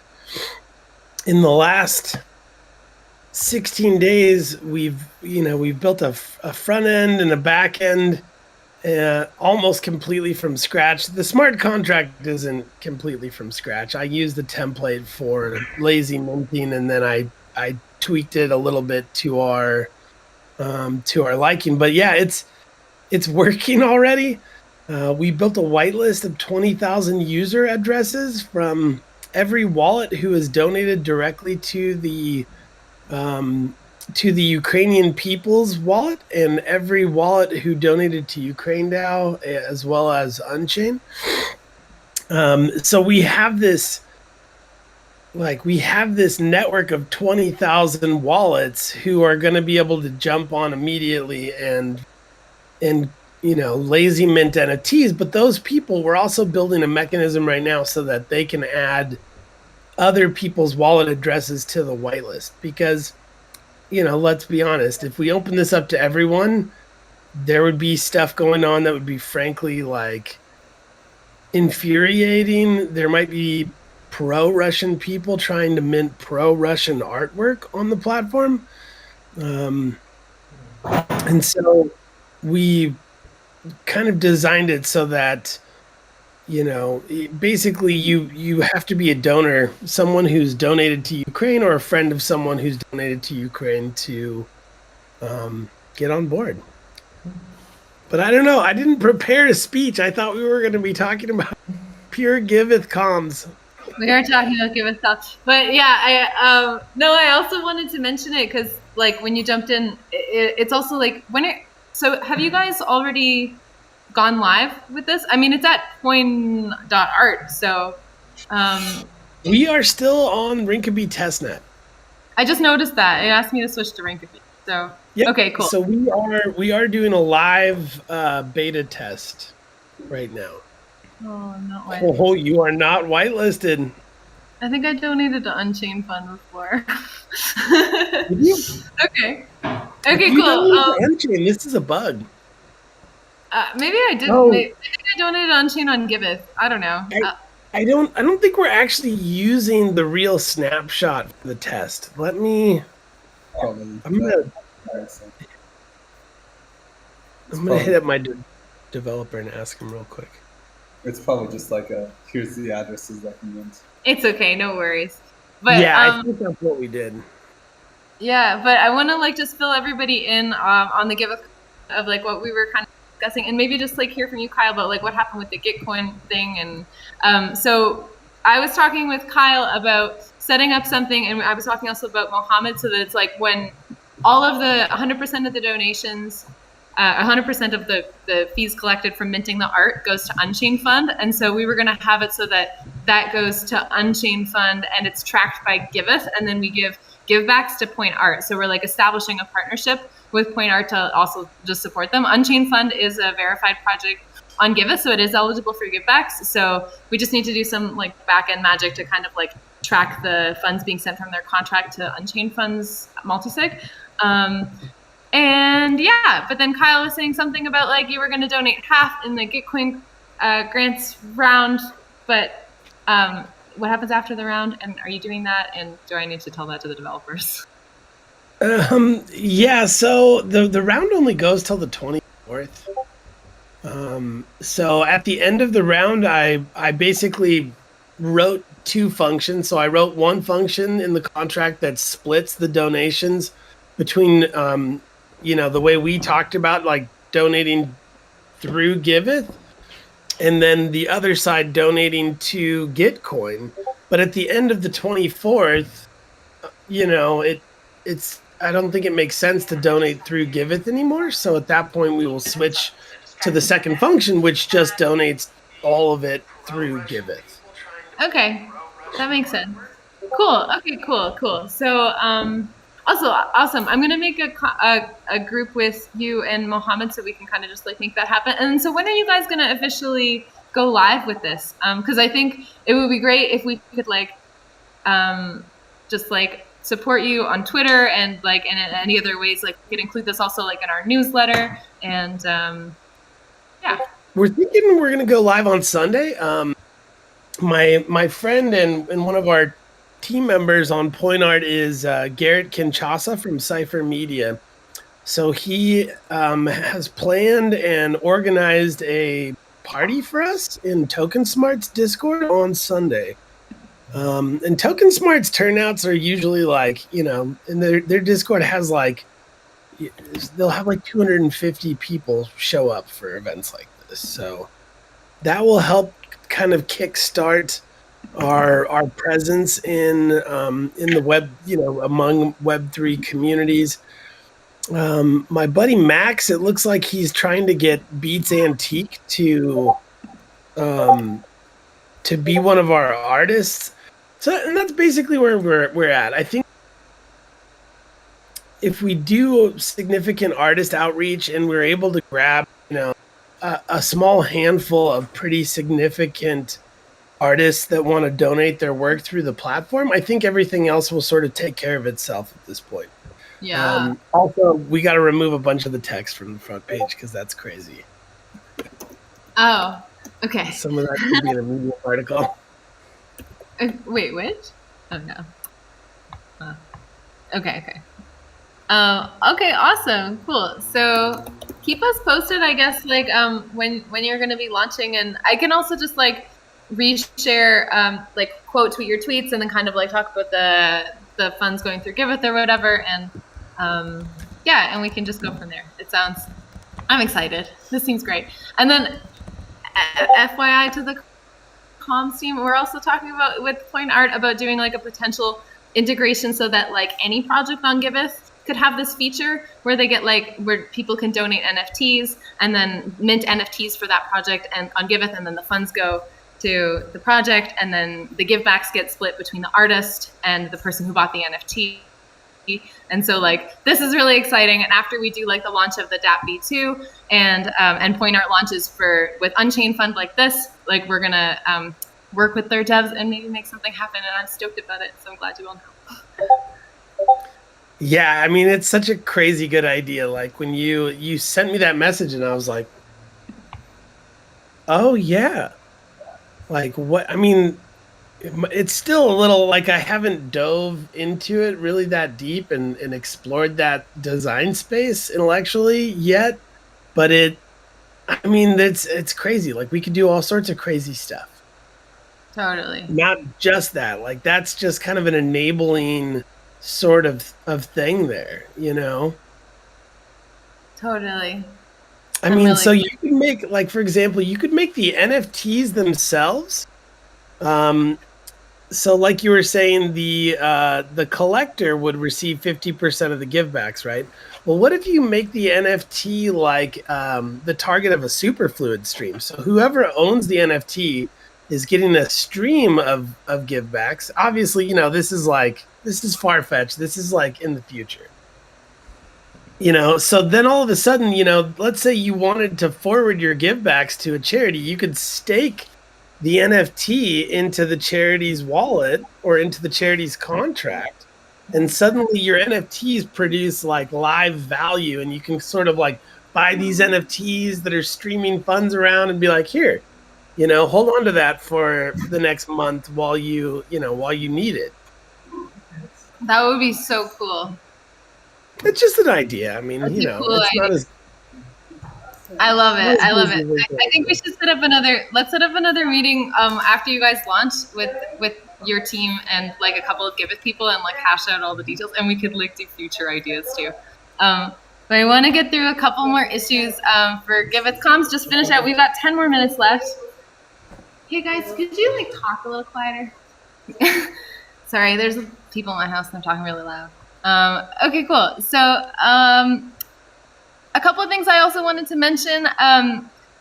in the last 16 days, we've built a front end and a back end almost completely from scratch. The smart contract isn't completely from scratch. I used the template for lazy minting, and then I tweaked it a little bit to our liking. But yeah, it's working already. We built a whitelist of 20,000 user addresses from every wallet who has donated directly to the to the Ukrainian people's wallet and every wallet who donated to Ukraine DAO, as well as Unchain. So we have this network of 20,000 wallets who are going to be able to jump on immediately and lazy mint NFTs. But those people, we're also building a mechanism right now so that they can add other people's wallet addresses to the whitelist, because let's be honest, if we open this up to everyone, there would be stuff going on that would be frankly infuriating. There might be pro-Russian people trying to mint pro-Russian artwork on the platform. And so we kind of designed it so that, basically you have to be a donor, someone who's donated to Ukraine or a friend of someone who's donated to Ukraine to get on board. But I don't know. I didn't prepare a speech. I thought we were going to be talking about pure Giveth comms. We are talking about Giveth stuff, but yeah, I also wanted to mention it because when you jumped in, it's also so have you guys already gone live with this? I mean, it's at coin.art, so we are still on Rinkeby testnet. I just noticed that it asked me to switch to Rinkeby. So yep. Okay, cool. So we are doing a live beta test right now. Oh, I'm not whitelisted. Oh, you are not whitelisted. I think I donated to Unchained Fund before. Did you? Okay, cool. Unchained, this is a bug. Maybe I did. I think I donated Unchained on Giveth. I don't know. I don't think we're actually using the real snapshot for the test. I'm gonna hit up my developer and ask him real quick. It's probably just here's the addresses that you mint. It's okay, no worries. But I think that's what we did. Yeah, but I want to just fill everybody in on the Giveth of what we were kind of discussing, and maybe just hear from you, Kyle, about what happened with the Gitcoin thing. And so I was talking with Kyle about setting up something, and I was talking also about Mohammed, so that it's when all of the 100% of the donations, 100% of the fees collected from minting the art goes to Unchained Fund. And so we were going to have it so that goes to Unchained Fund and it's tracked by Giveth, and then we give givebacks to Point Art. So we're establishing a partnership with Point Art to also just support them. Unchained Fund is a verified project on Giveth, so it is eligible for givebacks. So we just need to do some back-end magic to kind of track the funds being sent from their contract to Unchained Fund's multisig. And yeah, but then Kyle was saying something about you were going to donate half in the Gitcoin grants round, but what happens after the round, and are you doing that, and do I need to tell that to the developers? Yeah, so the round only goes till the 24th. So at the end of the round, I basically wrote two functions. So I wrote one function in the contract that splits the donations between the way we talked about donating through Giveth, and then the other side donating to Gitcoin. But at the end of the 24th, it's I don't think it makes sense to donate through Giveth anymore. So at that point, we will switch to the second function, which just donates all of it through Giveth. Okay, that makes sense. Cool. Okay, cool. So also awesome. I'm gonna make a group with you and Mohammed so we can kind of just make that happen. And so when are you guys gonna officially go live with this? Because I think it would be great if we could just support you on Twitter and in any other ways. We could include this also in our newsletter. And yeah, we're thinking we're gonna go live on Sunday. My friend and one of our team members on Point Art is Garrett Kinshasa from Cypher Media. So he has planned and organized a party for us in Token Smart's Discord on Sunday. And Token Smart's turnouts are usually and their Discord has they'll have 250 people show up for events like this. So that will help kind of kickstart our presence in the web, among Web3 communities. My buddy Max, it looks like he's trying to get Beats Antique to be one of our artists. So, and that's basically where we're at. I think if we do significant artist outreach and we're able to grab, a small handful of pretty significant artists that want to donate their work through the platform, I think everything else will sort of take care of itself at this point. Yeah. Also, we got to remove a bunch of the text from the front page because that's crazy. Oh, okay. Some of that could be in a Medium article. Wait, which? Oh no. Okay. Okay, awesome, cool. So keep us posted, I guess, like when you're gonna be launching, and I can also just like reshare like quote tweet your tweets and then kind of like talk about the funds going through Giveth or whatever, and yeah, and we can just go from there. I'm excited. This seems great. And then FYI to the comms team, we're also talking about with Point Art about doing like a potential integration so that like any project on Giveth could have this feature where they get like where people can donate NFTs and then mint NFTs for that project and on Giveth, and then the funds go to the project, and then the givebacks get split between the artist and the person who bought the NFT. And so like this is really exciting. And after we do like the launch of the DApp V2 and Point Art launches with Unchained Fund like this, like we're gonna work with their devs and maybe make something happen. And I'm stoked about it. So I'm glad you all know. Yeah, I mean, it's such a crazy good idea. Like when you sent me that message and I was like, oh yeah. Like what, I mean, it's still a little like I haven't dove into it really that deep and explored that design space intellectually yet, but it's crazy. Like we could do all sorts of crazy stuff. Totally. Not just that, like that's just kind of an enabling sort of thing there, Totally. I mean, really so you could make, like, for example, you could make the NFTs themselves. So like you were saying, the collector would receive 50% of the givebacks, right? Well, what if you make the NFT like the target of a superfluid stream? So whoever owns the NFT is getting a stream of givebacks. Obviously, this is far-fetched. This is like in the future. So then all of a sudden, let's say you wanted to forward your givebacks to a charity, you could stake the NFT into the charity's wallet or into the charity's contract, and suddenly your NFTs produce like live value, and you can sort of like buy these NFTs that are streaming funds around and be like, here, hold on to that for the next month while you need it. That would be so cool. It's just an idea. I mean, cool it's idea. not as. I love it. I love it. I think we should let's set up another meeting after you guys launch with your team and like a couple of Giveth people and like hash out all the details, and we could like do future ideas too. But I want to get through a couple more issues for Giveth comms. Just finish out. We've got 10 more minutes left. Hey guys, could you like talk a little quieter? Sorry, there's people in my house and they're talking really loud. Okay, cool. So a couple of things I also wanted to mention.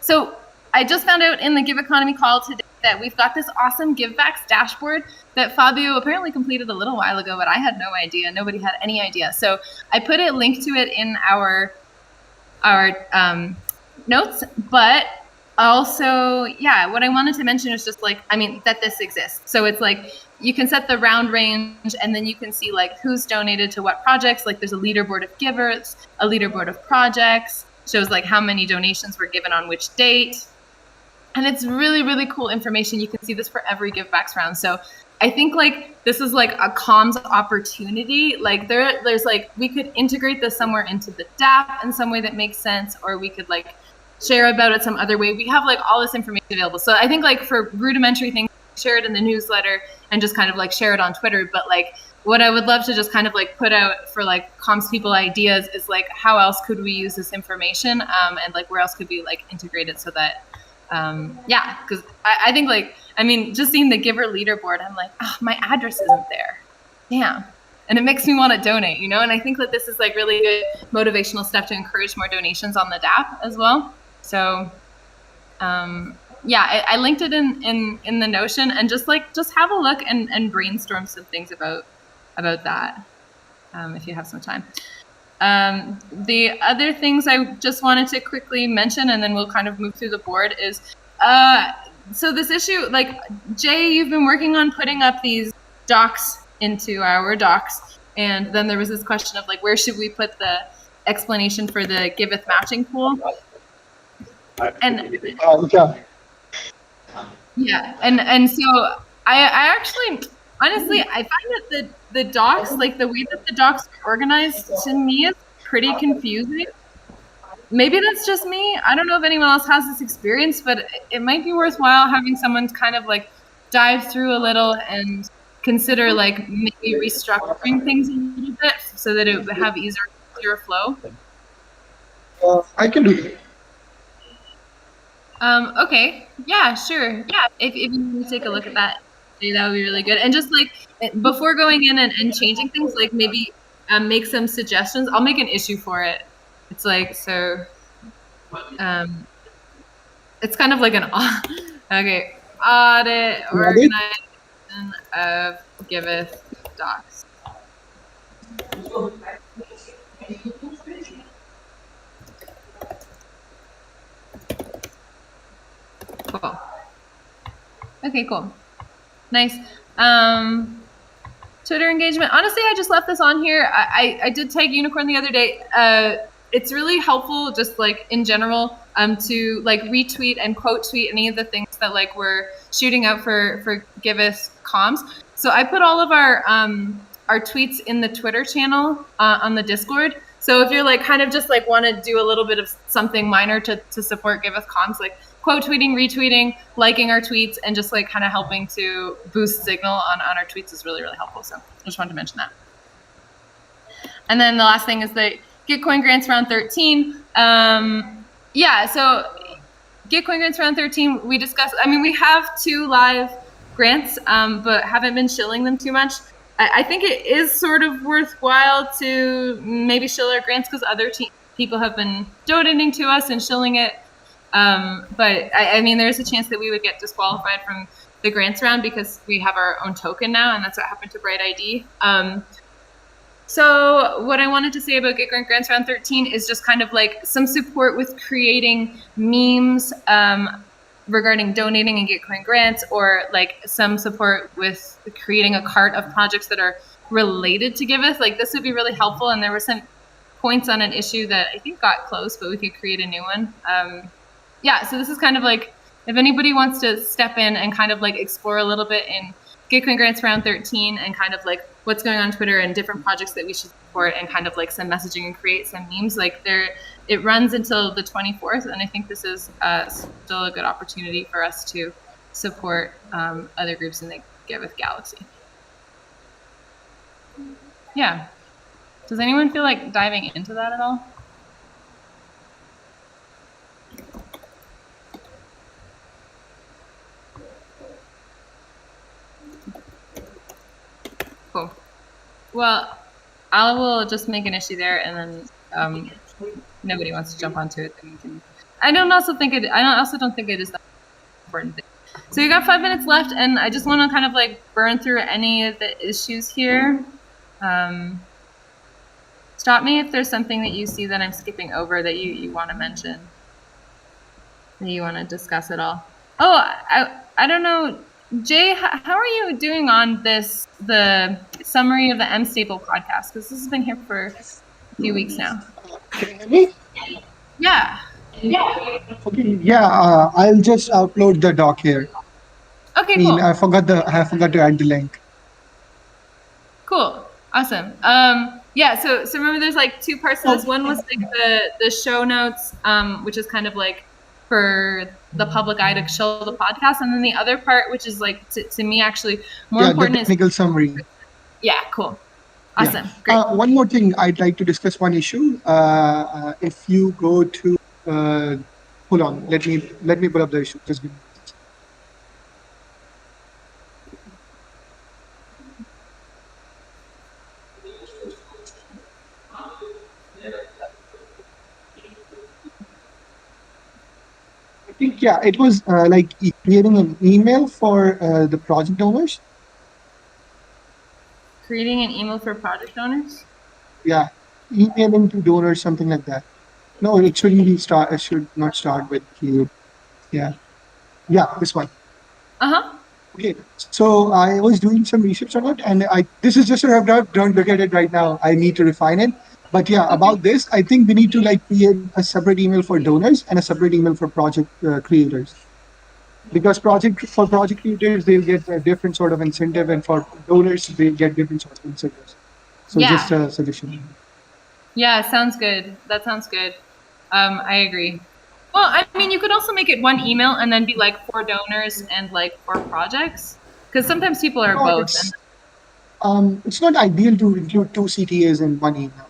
So I just found out in the Give Economy call today that we've got this awesome givebacks dashboard that Fabio apparently completed a little while ago, but I had no idea. Nobody had any idea. So I put a link to it in our notes, but also, yeah, what I wanted to mention is just like, that this exists. So it's like, you can set the round range and then you can see like who's donated to what projects. Like there's a leaderboard of givers, a leaderboard of projects, shows like how many donations were given on which date. And it's really, really cool information. You can see this for every givebacks round. So I think like this is like a comms opportunity. Like there's like, we could integrate this somewhere into the DApp in some way that makes sense, or we could like share about it some other way. We have like all this information available. So I think like for rudimentary things, share it in the newsletter and just kind of like share it on Twitter. But like what I would love to just kind of like put out for like comms people ideas is like how else could we use this information and like where else could we like integrate it so that yeah, because I think like I mean, just seeing the giver leaderboard, I'm like, oh, my address isn't there. Damn. And it makes me want to donate, you know? And I think that this is like really good motivational stuff to encourage more donations on the DApp as well. So, yeah, I linked it in the Notion, and just have a look and brainstorm some things about that if you have some time. The other things I just wanted to quickly mention, and then we'll kind of move through the board, is so this issue, like, Jay, you've been working on putting up these docs into our docs, and then there was this question of like, where should we put the explanation for the Giveth matching pool? And yeah, and so I actually, honestly, I find that the docs, like the way that the docs are organized, to me is pretty confusing. Maybe that's just me. I don't know if anyone else has this experience, but it might be worthwhile having someone kind of like dive through a little and consider like maybe restructuring things a little bit so that it would have easier flow. I can do that. Okay. Yeah, sure. Yeah. If you want to take a look at that, that would be really good. And just like before going in and changing things, like maybe make some suggestions. I'll make an issue for it. It's like, so, it's kind of like an, okay, audit organization of Giveth docs. Cool. Okay, cool. Nice. Twitter engagement. Honestly, I just left this on here. I did tag Unicorn the other day. It's really helpful, just like in general, to like retweet and quote tweet any of the things that like we're shooting out for Giveth comms. So I put all of our tweets in the Twitter channel on the Discord. So if you're like kind of just like want to do a little bit of something minor to support Giveth comms, like quote tweeting, retweeting, liking our tweets, and just like kind of helping to boost signal on our tweets is really, really helpful. So I just wanted to mention that. And then the last thing is the Gitcoin grants round 13. Yeah, so Gitcoin grants round 13, we discussed, I mean, we have 2 live grants, but haven't been shilling them too much. I think it is sort of worthwhile to maybe shill our grants because other people have been donating to us and shilling it. But I mean, there's a chance that we would get disqualified from the grants round because we have our own token now, and that's what happened to Bright ID. So what I wanted to say about Gitcoin grants round 13 is just kind of like some support with creating memes regarding donating and Gitcoin grants, or like some support with creating a cart of projects that are related to Giveth. Like this would be really helpful. And there were some points on an issue that I think got closed, but we could create a new one. Yeah, so this is kind of like, if anybody wants to step in and kind of like explore a little bit in Gitcoin grants round 13 and kind of like what's going on Twitter and different projects that we should support and kind of like some messaging and create some memes, like it runs until the 24th. And I think this is still a good opportunity for us to support other groups in the Giveth Galaxy. Yeah. Does anyone feel like diving into that at all? Cool. Well, I will just make an issue there, and then nobody wants to jump onto it. Then we can. I also don't think it is that important thing. So you got 5 minutes left, and I just want to kind of like burn through any of the issues here. Stop me if there's something that you see that I'm skipping over that you want to mention, that you want to discuss at all. Oh, I don't know. Jay, how are you doing on the summary of the M Staple podcast? Because this has been here for a few weeks now. Can you hear me? Yeah. Okay. Yeah. I'll just upload the doc here. Okay. Cool. I forgot to add the link. Cool. Awesome. Yeah. So remember, there's like 2 parts to this. One was like the show notes, which is kind of like for the public eye to show the podcast, and then the other part, which is like to me actually more important, the technical summary. Yeah, cool, awesome, Yeah. great. One more thing, I'd like to discuss one issue. If you go to, hold on, let me pull up the issue. Just give me. think, yeah, it was like creating an email for the project owners. Creating an email for project owners? Yeah, emailing to donors, something like that. No, it shouldn't be start. It should not start with create. Yeah, yeah, this one. Uh-huh. Okay, so I was doing some research on it, and this is just a rough draft. Don't look at it right now. I need to refine it. But yeah, about this, I think we need to like create a separate email for donors and a separate email for project creators. Because project creators, they'll get a different sort of incentive, and for donors, they get different sorts of incentives. So Yeah. just a suggestion. Yeah, sounds good. That sounds good. I agree. Well, I mean, you could also make it one email and then be like for donors and like for projects, because sometimes people are No, both. it's not ideal to include two CTAs in one email.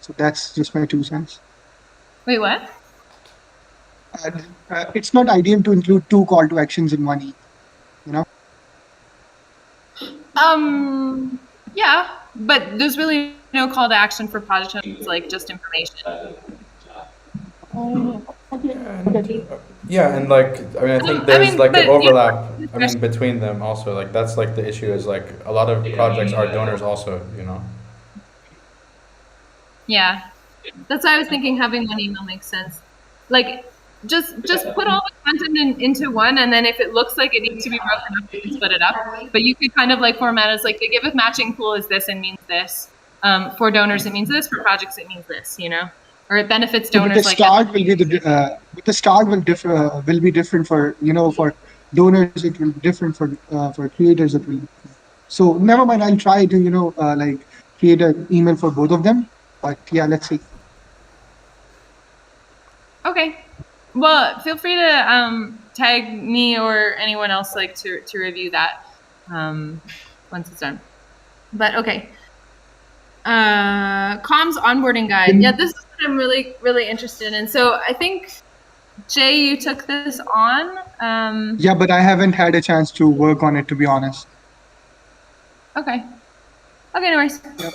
So that's just my 2 cents. Wait, what? It's not ideal to include two call to actions in one email. You know. Yeah, but there's really no call to action for project owners. It's like just information. Yeah, and like I mean, I think there's like an overlap. I mean, between them also. Like that's like the issue is like a lot of projects are donors also. You know. Yeah, that's why I was thinking having one email makes sense. Like just put all the content into one, and then if it looks like it needs to be broken up, you can split it up. But you could kind of like format as like the Giveth matching pool is this and means this. For donors, it means this. For projects, it means this. You know, or it benefits donors. The start will be the start will be different for for donors. It will be different for creators. It will. So never mind. I'll try to like create an email for both of them. But yeah, let's see. Okay. Well, feel free to tag me or anyone else like to review that once it's done. But okay. Comms onboarding guide. Yeah, this is what I'm really interested in. So I think Jay, you took this on. Yeah, but I haven't had a chance to work on it, to be honest. Okay. Okay, no worries. Yep.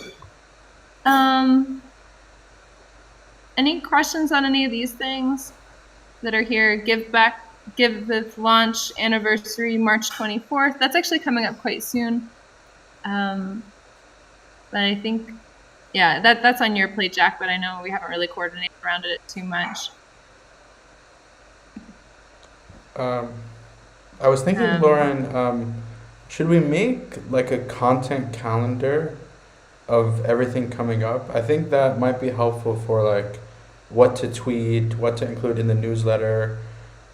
Any questions on any of these things that are here? Giveth launch anniversary, March 24th. That's actually coming up quite soon. But I think, yeah, that's on your plate, Jack, but I know we haven't really coordinated around it too much. I was thinking, Lauren, should we make like a content calendar of everything coming up? I think that might be helpful for like what to tweet, what to include in the newsletter,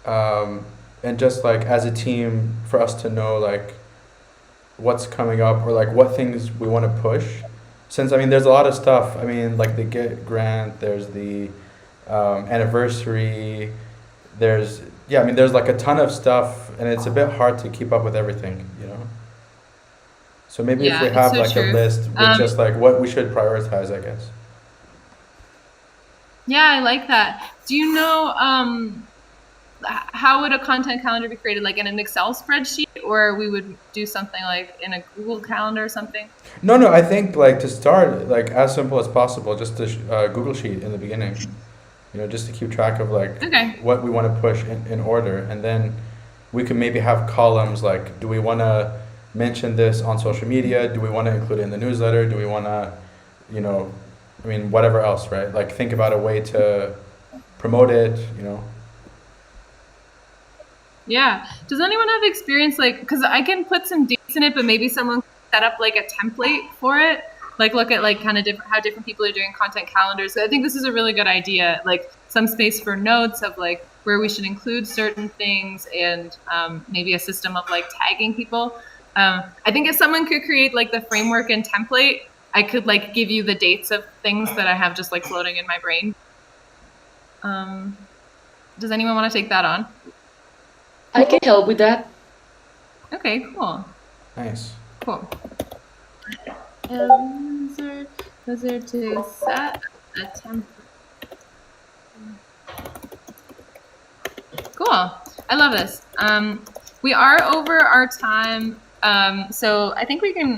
and just like as a team for us to know like what's coming up or like what things we want to push. Since I mean, there's a lot of stuff. I mean, like the Get grant, there's the anniversary, there's like a ton of stuff, and it's a bit hard to keep up with everything, you know. So maybe if we have like a list with just like what we should prioritize, I guess. Yeah, I like that. Do you know how would a content calendar be created? Like in an Excel spreadsheet, or we would do something like in a Google Calendar or something? No, I think like to start like as simple as possible, just a Google Sheet in the beginning. You know, just to keep track of like what we want to push in order, and then we can maybe have columns like, do we want to mention this on social media? Do we want to include it in the newsletter? Do we want to, you know, I mean, whatever else, right? Like think about a way to promote it, you know. Yeah. Does anyone have experience like, because I can put some dates in it, but maybe someone can set up like a template for it. Like look at like kind of how different people are doing content calendars. So I think this is a really good idea. Like some space for notes of like where we should include certain things, and maybe a system of like tagging people. I think if someone could create like the framework and template, I could like give you the dates of things that I have just like floating in my brain. Does anyone want to take that on? I can help with that. Okay, cool. Nice. Cool. Wizard to set a template. Cool. I love this. We are over our time, so I think we can